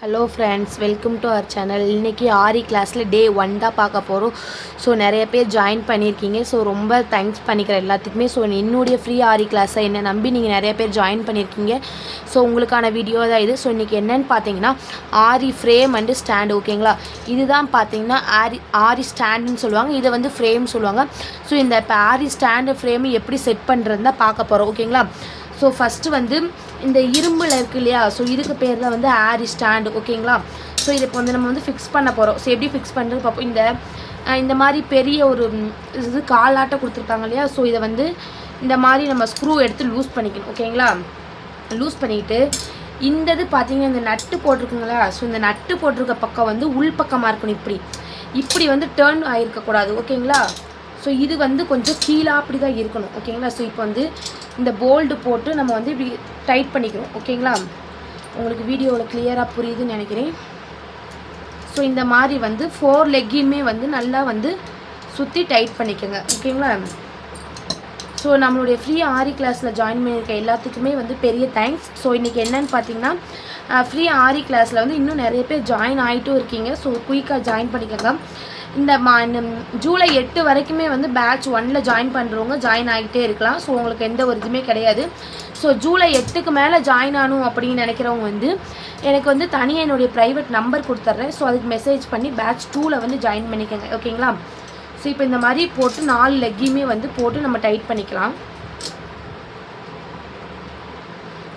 Hello friends, welcome to our channel. இன்றைக்கி ஆரி கிளாஸில் டே 1 தான் பார்க்க போகிறோம். ஸோ நிறைய பேர் ஜாயின் பண்ணியிருக்கீங்க. ஸோ ரொம்ப தேங்க்ஸ் பண்ணிக்கிறேன் எல்லாத்துக்குமே. ஸோ என்னுடைய ஃப்ரீ ஆரி கிளாஸை என்னை நம்பி நீங்கள் நிறைய பேர் ஜாயின் பண்ணியிருக்கீங்க. ஸோ உங்களுக்கான வீடியோ தான் இது. ஸோ இன்றைக்கி என்னென்னு பார்த்தீங்கன்னா ஆரி ஃப்ரேம் அண்டு ஸ்டாண்டு, ஓகேங்களா. இதுதான் பார்த்தீங்கன்னா ஆரி ஸ்டாண்டுன்னு சொல்லுவாங்க, இதை வந்து ஃப்ரேம் சொல்லுவாங்க. ஸோ இந்த இப்போ ஆரி ஸ்டாண்டு ஃப்ரேமு எப்படி செட் பண்ணுறதுன்னு தான் பார்க்க போகிறோம், ஓகேங்களா. ஸோ ஃபஸ்ட்டு வந்து இந்த இரும்பில் இருக்குது இல்லையா, ஸோ இதுக்கு பேர் தான் வந்து ஆரி ஸ்டாண்டு, ஓகேங்களா. ஸோ இதை இப்போ வந்து நம்ம வந்து ஃபிக்ஸ் பண்ண போகிறோம். ஸோ எப்படி ஃபிக்ஸ் பண்ணுறது பார்ப்போம். இந்த மாதிரி பெரிய ஒரு இது காலாட்டம் கொடுத்துருக்காங்க இல்லையா, ஸோ இதை வந்து இந்த மாதிரி நம்ம ஸ்க்ரூ எடுத்து லூஸ் பண்ணிக்கணும், ஓகேங்களா. லூஸ் பண்ணிக்கிட்டு இந்த இது பார்த்தீங்கன்னா இந்த நட்டு போட்டிருக்குங்களா, ஸோ இந்த நட்டு போட்டிருக்க பக்கம் வந்து உள் பக்கமாக இருக்கணும். இப்படி வந்து டேர்ன் ஆகிருக்கக்கூடாது, ஓகேங்களா. ஸோ இது வந்து கொஞ்சம் கீழே அப்படி தான் இருக்கணும், ஓகேங்களா. ஸோ இப்போ வந்து இந்த போல்டு போட்டு நம்ம வந்து இப்படி டைட் பண்ணிக்கிறோம், ஓகேங்களா. உங்களுக்கு வீடியோவில் கிளியராக புரியுதுன்னு நினைக்கிறேன். ஸோ இந்த மாதிரி வந்து 4 லெக்கையுமே வந்து நல்லா வந்து சுற்றி டைட் பண்ணிக்கோங்க, ஓகேங்களா. ஸோ நம்மளுடைய ஃப்ரீ ஆரி கிளாஸில் ஜாயின் பண்ணியிருக்க எல்லாத்துக்குமே வந்து பெரிய தேங்க்ஸ். ஸோ இன்றைக்கி என்னென்னு பார்த்தீங்கன்னா ஃப்ரீ ஆரி கிளாஸில் வந்து இன்னும் நிறைய பேர் ஜாயின் ஆகிட்டும் இருக்கீங்க. ஸோ குயிக்காக ஜாயின் பண்ணிக்கோங்க. இந்த ஜூலை 8 வரைக்குமே வந்து பேட்ச் 1ல் ஜாயின் பண்ணுறவங்க ஜாயின் ஆகிட்டே இருக்கலாம். ஸோ உங்களுக்கு எந்த ஒரு இதுவுமே கிடையாது. ஸோ ஜூலை 8க்கு மேலே ஜாயின் ஆகணும் அப்படின்னு நினைக்கிறவங்க வந்து எனக்கு வந்து தனியாக என்னுடைய ப்ரைவேட் நம்பர் கொடுத்துட்றேன். ஸோ அதுக்கு மெசேஜ் பண்ணி பேட்ச் 2ல் வந்து ஜாயின் பண்ணிக்கோங்க, ஓகேங்களா. ஸோ இப்போ இந்த மாதிரி போட்டு 4 லெக்கையுமே வந்து போட்டு நம்ம டைட் பண்ணிக்கலாம்.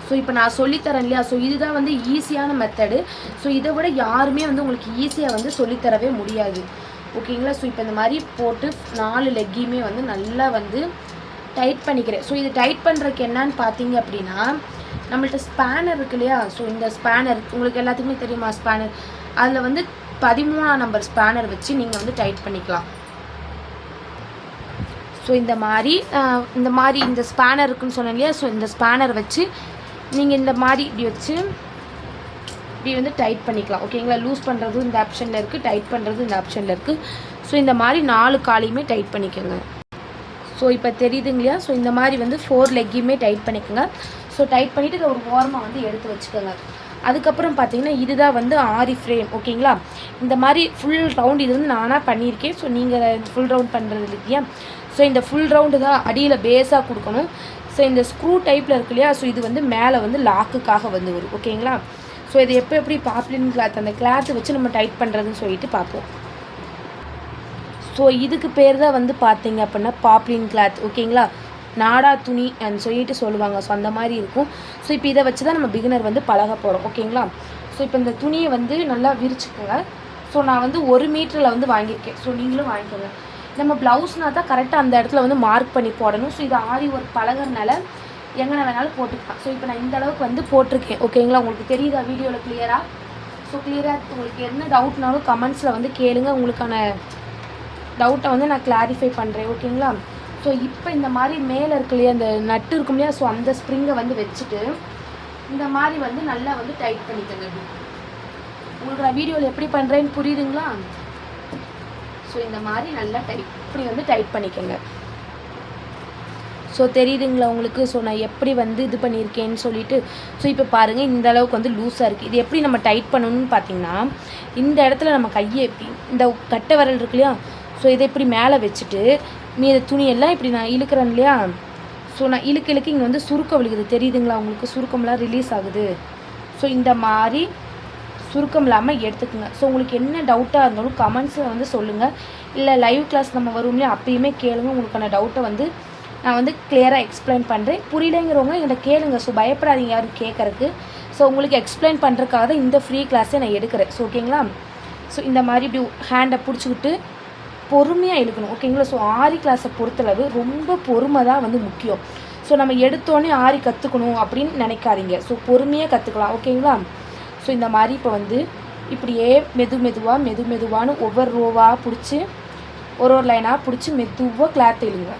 ஸோ இப்போ நான் சொல்லித்தரேன் இல்லையா, ஸோ இதுதான் வந்து ஈஸியான மெத்தடு. ஸோ இதை விட யாருமே வந்து உங்களுக்கு ஈஸியாக வந்து சொல்லித்தரவே முடியாது, ஓகேங்களா. ஸோ இப்போ இந்த மாதிரி போட்டு 4 லெக்கையுமே வந்து நல்லா வந்து டைட் பண்ணிக்கிறேன். ஸோ இது டைட் பண்ணுறதுக்கு என்னான்னு பார்த்தீங்க அப்படின்னா நம்மள்ட்ட ஸ்பேனர் இருக்கு இல்லையா, ஸோ இந்த ஸ்பேனர் உங்களுக்கு எல்லாத்துக்குமே தெரியுமா ஸ்பேனர், அதில் வந்து 13ஆம் நம்பர் ஸ்பேனர் வச்சு நீங்கள் வந்து டைட் பண்ணிக்கலாம். ஸோ இந்த மாதிரி இந்த ஸ்பேனர் இருக்குன்னு சொன்னேன் இல்லையா, ஸோ இந்த ஸ்பேனர் வச்சு நீங்கள் இந்த மாதிரி இப்படி வச்சு இப்படி வந்து டைட் பண்ணிக்கலாம், ஓகேங்களா. லூஸ் பண்ணுறது இந்த ஆப்ஷனில் இருக்குது, டைட் பண்ணுறது இந்த ஆப்ஷனில் இருக்குது. ஸோ இந்த மாதிரி 4 காலையுமே டைட் பண்ணிக்கோங்க. ஸோ இப்போ தெரியுதுங்க இல்லையா, ஸோ இந்த மாதிரி வந்து 4 லெக்கையுமே டைட் பண்ணிக்கோங்க. ஸோ டைட் பண்ணிவிட்டு இதை ஒரு ஓரமாக வந்து எடுத்து வச்சுக்கோங்க. அதுக்கப்புறம் பார்த்தீங்கன்னா இதுதான் வந்து ஆரி ஃப்ரேம், ஓகேங்களா. இந்த மாதிரி ஃபுல் ரவுண்ட் இது வந்து நானாக பண்ணியிருக்கேன். ஸோ நீங்கள் ஃபுல் ரவுண்ட் பண்ணுறது இல்லையா, ஸோ இந்த ஃபுல் ரவுண்டு தான் அடியில் பேஸாக கொடுக்கணும். ஸோ இந்த ஸ்க்ரூ டைப்பில் இருக்கு இல்லையா, ஸோ இது வந்து மேலே வந்து லாக்குக்காக வந்து வரும், ஓகேங்களா. ஸோ இது எப்படி பாப்ளின் கிளாத் அந்த கிளாத்தை வச்சு நம்ம டைட் பண்ணுறதுன்னு சொல்லிட்டு பார்ப்போம். ஸோ இதுக்கு பேர் தான் வந்து பார்த்தீங்க அப்படின்னா பாப்ளின் கிளாத், ஓகேங்களா. நாடா துணி அப்படின்னு சொல்லிட்டு சொல்லுவாங்க. ஸோ அந்த மாதிரி இருக்கும். ஸோ இப்போ இதை வச்சு தான் நம்ம பிகினர் வந்து பழக போகிறோம், ஓகேங்களா. ஸோ இப்போ இந்த துணியை வந்து நல்லா விரிச்சுக்கோங்க. ஸோ நான் வந்து 1 மீட்டரில் வந்து வாங்கியிருக்கேன். ஸோ நீங்களும் வாங்கிக்கோங்க. நம்ம ப்ளவுஸ்னால் தான் கரெக்டாக அந்த இடத்துல வந்து மார்க் பண்ணி போடணும். ஸோ இது ஆரி ஒர்க் பழகிறதுனால எங்கே வேணாலும் போட்டுக்கலாம். ஸோ இப்போ நான் இந்த அளவுக்கு வந்து போட்டிருக்கேன், ஓகேங்களா. உங்களுக்கு தெரியுதா வீடியோவில் கிளியராக? ஸோ கிளியராக உங்களுக்கு என்ன டவுட்னாலும் கமெண்ட்ஸில் வந்து கேளுங்க. உங்களுக்கான டவுட்டை வந்து நான் கிளாரிஃபை பண்ணுறேன், ஓகேங்களா. ஸோ இப்போ இந்த மாதிரி மேலே இருக்கு இல்லையா, அந்த நட்டு இருக்கும் இல்லையா, ஸோ அந்த ஸ்ப்ரிங்கை வந்து வச்சுட்டு இந்த மாதிரி வந்து நல்லா வந்து டைட் பண்ணிக்கோங்க. உங்களுக்கு நான் வீடியோவில் எப்படி பண்ணுறேன்னு புரியுதுங்களா. ஸோ இந்த மாதிரி நல்லா இப்படி வந்து டைட் பண்ணிக்கோங்க. ஸோ தெரியுதுங்களா உங்களுக்கு. ஸோ நான் எப்படி வந்து இது பண்ணியிருக்கேன்னு சொல்லிட்டு. ஸோ இப்போ பாருங்கள் இந்த அளவுக்கு வந்து லூஸாக இருக்குது. இது எப்படி நம்ம டைட் பண்ணணும்னு பார்த்தீங்கன்னா இந்த இடத்துல நம்ம கையை இந்த கட்டை விரல் இருக்கு இல்லையா, ஸோ இதை இப்படி மேலே வச்சுட்டு மீத துணியெல்லாம் இப்படி நான் இழுக்கிறேன் இல்லையா, ஸோ நான் இழுக்க இங்கே வந்து சுருக்கம் விழுகுது, தெரியுதுங்களா உங்களுக்கு. சுருக்கம்லாம் ரிலீஸ் ஆகுது. ஸோ இந்த மாதிரி சுருக்கம் இல்லாமல் எடுத்துக்கோங்க. ஸோ உங்களுக்கு என்ன டவுட்டாக இருந்தாலும் கமெண்ட்ஸில் வந்து சொல்லுங்கள். இல்லை லைவ் கிளாஸ் நம்ம வரும் இல்லையா, அப்பயுமே கேளுங்க. உங்களுக்கான டவுட்டை வந்து நான் வந்து கிளியராக எக்ஸ்பிளைன் பண்ணுறேன். புரியலைங்கிறவங்க என்கிட்ட கேளுங்க. ஸோ பயப்படாதீங்க யாரும் கேட்குறக்கு. ஸோ உங்களுக்கு எக்ஸ்பிளைன் பண்ணுறதுக்காக தான் இந்த ஃப்ரீ கிளாஸை நான் எடுக்கிறேன். ஸோ ஓகேங்களா. ஸோ இந்த மாதிரி இப்படி ஹேண்டை பிடிச்சிக்கிட்டு பொறுமையாக இழுக்கணும், ஓகேங்களா. ஸோ ஆரி கிளாஸை பொறுத்தளவு ரொம்ப பொறுமை தான் வந்து முக்கியம். ஸோ நம்ம எடுத்தோடனே ஆரி கற்றுக்கணும் அப்படின்னு நினைக்காதீங்க. ஸோ பொறுமையாக கற்றுக்கலாம், ஓகேங்களா. ஸோ இந்த மாதிரி இப்போ வந்து இப்படியே மெதுவான்னு ஒவ்வொரு ரோவாக பிடிச்சி ஒரு லைனாக பிடிச்சி மெதுவாக கிளாத் இழுங்க.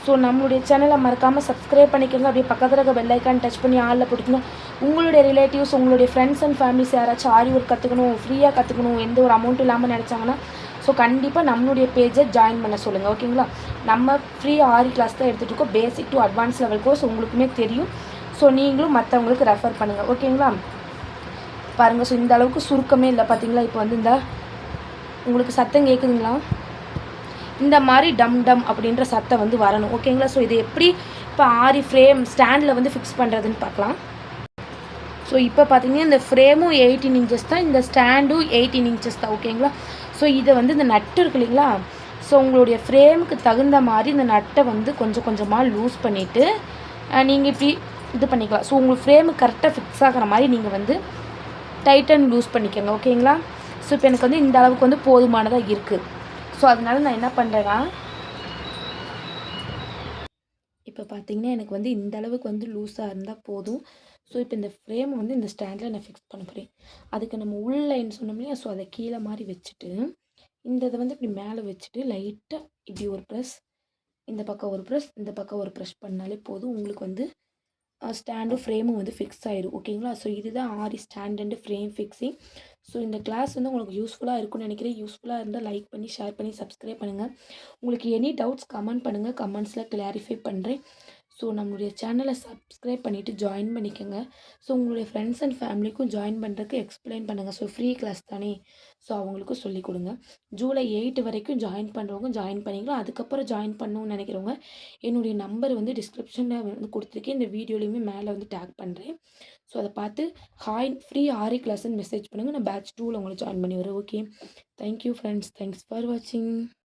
ஸோ நம்மளுடைய சேனலை மறக்காமல் சப்ஸ்கிரைப் பண்ணிக்கோங்க. அப்படியே பக்கத்தில் இருக்க பெல் ஐக்கான் டச் பண்ணி ஆளில் போட்டுக்கோங்க. உங்களுடைய ரிலேட்டிவ்ஸ் உங்களுடைய ஃப்ரெண்ட்ஸ் அண்ட் ஃபேமிலிஸ் யாராச்சும் ஆரி ஒர்க் கற்றுக்கணும், ஃப்ரீயாக கற்றுக்கணும், எந்த ஒரு அமௌண்ட் இல்லாமல் நினச்சாங்கன்னா ஸோ கண்டிப்பாக நம்மளுடைய பேஜை ஜாயின் பண்ண சொல்லுங்கள், ஓகேங்களா. நம்ம ஃப்ரீ ஆரி கிளாஸ் தான் எடுத்துகிட்டு இருக்கோம். Basic to advance level course உங்களுக்குமே தெரியும். ஸோ நீங்களும் மற்றவங்களுக்கு ரெஃபர் பண்ணுங்கள், ஓகேங்களா. பாருங்கள். ஸோ இந்த அளவுக்கு சுருக்கமே இல்லை பார்த்தீங்களா. இப்போ வந்து இந்த உங்களுக்கு சத்தம் கேட்குதுங்களா? இந்த மாதிரி டம் டம் அப்படின்ற சத்தம் வந்து வரணும். ஓகேங்களா. ஸோ இது எப்படி இப்போ ஆரி ஃப்ரேம் ஸ்டாண்டில் வந்து ஃபிக்ஸ் பண்ணுறதுன்னு பார்க்கலாம். ஸோ இப்போ பார்த்தீங்கன்னா இந்த ஃப்ரேமும் 18 இன்ச்சஸ் தான், இந்த ஸ்டாண்டும் 18 இன்ச்சஸ் தான். ஓகேங்களா. ஸோ இதை வந்து இந்த நட்டு இருக்கு இல்லைங்களா. ஸோ உங்களுடைய ஃப்ரேமுக்கு தகுந்த மாதிரி இந்த நட்டை வந்து கொஞ்சம் கொஞ்சமாக லூஸ் பண்ணிவிட்டு நீங்கள் இப்படி இது பண்ணிக்கலாம். ஸோ உங்களுக்கு ஃப்ரேமு கரெக்டாக ஃபிக்ஸ் ஆகிற மாதிரி நீங்கள் வந்து டைட் அண்ட் லூஸ் பண்ணிக்கோங்க. ஓகேங்களா. ஸோ இப்போ எனக்கு வந்து இந்த அளவுக்கு வந்து போதுமானதாக இருக்குது. ஸோ அதனால நான் என்ன பண்ணுறேன்னா, இப்போ பார்த்தீங்கன்னா எனக்கு வந்து இந்த அளவுக்கு வந்து லூஸாக இருந்தால் போதும். ஸோ இப்போ இந்த ஃப்ரேமை வந்து இந்த ஸ்டாண்டில் நான் ஃபிக்ஸ் பண்ண போகிறேன். அதுக்கு நம்ம உள் லைன் சொன்னோம் இல்லையா. ஸோ அதை கீழே மாதிரி வச்சுட்டு இந்த இதை வந்து இப்படி மேலே வச்சுட்டு லைட்டாக இப்படி ஒரு ப்ரெஸ், இந்த பக்கம் ஒரு ப்ரெஸ், இந்த பக்கம் ஒரு ப்ரெஸ் பண்ணாலே போதும். உங்களுக்கு வந்து ஸ்டாண்டும் ஃப்ரேமும் வந்து ஃபிக்ஸ் ஆகிடும். ஓகேங்களா. ஸோ இதுதான் Aari stand and frame fixing. So இந்த கிளாஸ் வந்து உங்களுக்கு யூஸ்ஃபுல்லாக இருக்கும்னு நினைக்கிறேன். யூஸ்ஃபுல்லாக இருந்தால் லைக் பண்ணி, ஷேர் பண்ணி, சப்ஸ்கிரைப் பண்ணுங்கள். உங்களுக்கு எனி டவுட்ஸ் கமெண்ட் பண்ணுங்கள். கமெண்ட்ஸில் கிளாரிஃபை பண்ணுறேன். ஸோ நம்மளுடைய சேனலை சப்ஸ்கிரைப் பண்ணிவிட்டு ஜாயின் பண்ணிக்கோங்க. ஸோ உங்களுடைய ஃப்ரெண்ட்ஸ் அண்ட் ஃபேமிலிக்கும் ஜாயின் பண்ணுறதுக்கு எக்ஸ்பிளைன் பண்ணுங்கள். ஸோ ஃப்ரீ கிளாஸ் தானே. ஸோ அவங்களுக்கும் சொல்லிக் கொடுங்க. ஜூலை 8 வரைக்கும் ஜாயின் பண்ணுறவங்க ஜாயின் பண்ணிக்கலாம். அதுக்கப்புறம் ஜாயின் பண்ணணும்னு நினைக்கிறவங்க என்னுடைய நம்பர் வந்து டிஸ்கிரிப்ஷனில் வந்து கொடுத்துருக்கேன். இந்த வீடியோலையுமே மேலே வந்து டேக் பண்ணுறேன். ஸோ அதை பார்த்து ஹாய் ஃப்ரீ ஆரி கிளாஸ்ன்னு மெசேஜ் பண்ணுங்கள். நான் பேட்ச் 2ல் உங்களை ஜாயின் பண்ணி வரேன். Okay. Thank you friends. Thanks for வாட்சிங்.